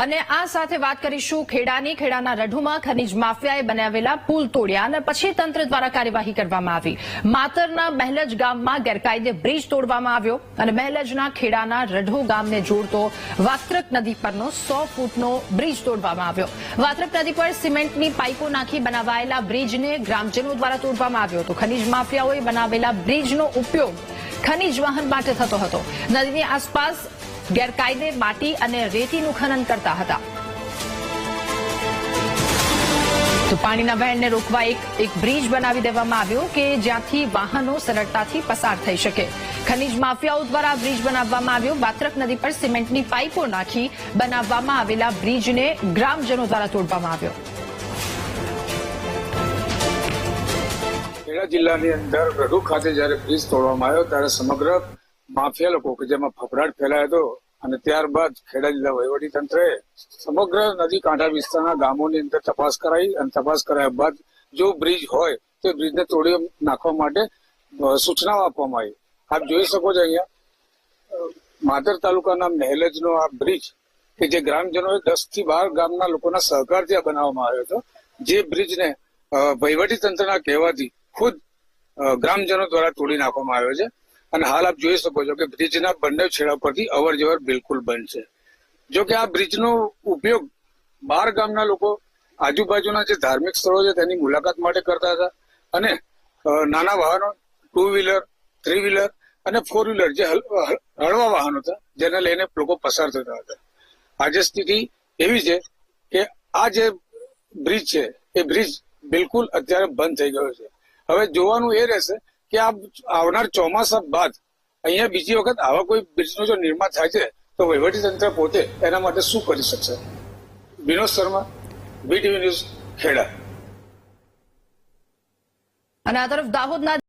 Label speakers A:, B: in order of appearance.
A: અને આ સાથે વાત કરીશું ખેડાના રઢુમાં ખનીજ માફિયાએ બનાવેલા પુલ તોડ્યા અને પછી તંત્ર દ્વારા કાર્યવાહી કરવામાં આવી। માતરના મહેલજ ગામમાં ગેરકાયદે બ્રિજ તોડવામાં આવ્યો અને મહેલજના ખેડાના રઢુ ગામને જોડતો વાત્રક નદી પરનો 100 ફૂટનો બ્રિજ તોડવામાં આવ્યો। વાત્રક નદી પર સિમેન્ટની પાઇપો નાખી બનાવાયેલા બ્રિજને ગ્રામજનો દ્વારા તોડવામાં આવ્યો હતો। ખનીજ માફિયાઓએ બનાવેલા બ્રિજનો ઉપયોગ ખનીજ વહન માટે થતો હતો। નદીની આસપાસ ગેરકાયદે માટી અને રેતીનું ખનન કરતા હતા। તો પાણીના વહેણને રોકવા એક બ્રિજ બનાવી દેવામાં આવ્યો કે જ્યાંથી વાહનો સરળતાથી પસાર થઈ શકે। ખનીજ માફિયાઓ દ્વારા બ્રિજ બનાવવામાં આવ્યો। વાત્રક નદી પર સિમેન્ટની પાઇપો નાખી બનાવવામાં આવેલા બ્રિજને ગ્રામજનો દ્વારા તોડવામાં આવ્યો।
B: ખેડા જિલ્લાની અંદર રઢુ ખાતે જ્યારે બ્રિજ તોડવામાં આવ્યો ત્યારે સમગ્ર માફિયા લોકો કે જેમાં ફફડાટ ફેલાયો હતો અને ત્યારબાદ ખેડા જિલ્લા વહીવટી તંત્રએ સમગ્ર નદી કાંઠા વિસ્તારના ગામોની અંદર તપાસ કરાઈ અને તપાસ કરાયા બાદ જો બ્રિજ હોય તે બ્રિજને તોડી નાખવા માટે સૂચનાઓ આપવામાં આવી। આપ જોઈ શકો છો અહીંયા માતર તાલુકાના મહેલજનો આ બ્રિજ કે જે ગ્રામજનોએ 10 થી 12 ગામના લોકોના સહકારથી બનાવવામાં આવ્યો હતો। જે બ્રિજને વહીવટી તંત્રના કહેવાથી ખુદ ગ્રામજનો દ્વારા તોડી નાખવામાં આવ્યો છે અને હાલ આપ જોઈ શકો છો કે બ્રિજના બંને છેડા પરથી અવર જવર બિલકુલ બંધ છે। જો કે આ બ્રિજનો ઉપયોગ 12 ગામના લોકો આજુબાજુના જે ધાર્મિક સ્થળો છે તેની મુલાકાત માટે કરતા હતા અને નાના વાહનો 2 વ્હીલર 3 વ્હીલર અને 4 વ્હીલર જે હળવા વાહનો હતા જેને લઈને લોકો પસાર થતા હતા। આજે સ્થિતિ એવી છે કે આ જે બ્રિજ છે એ બ્રિજ બિલકુલ અત્યારે બંધ થઈ ગયો છે। હવે જોવાનું એ રહેશે કે આ આવનાર ચોમાસા બાદ અહીંયા બીજી વખત આવા કોઈ બ્રિજનું જો નિર્માણ થાય છે તો વહીવટી તંત્ર પોતે એના માટે શું કરી શકશે। Vinod Sharma, BTV news, Kheda.
A: અને આ તરફ દાહોદના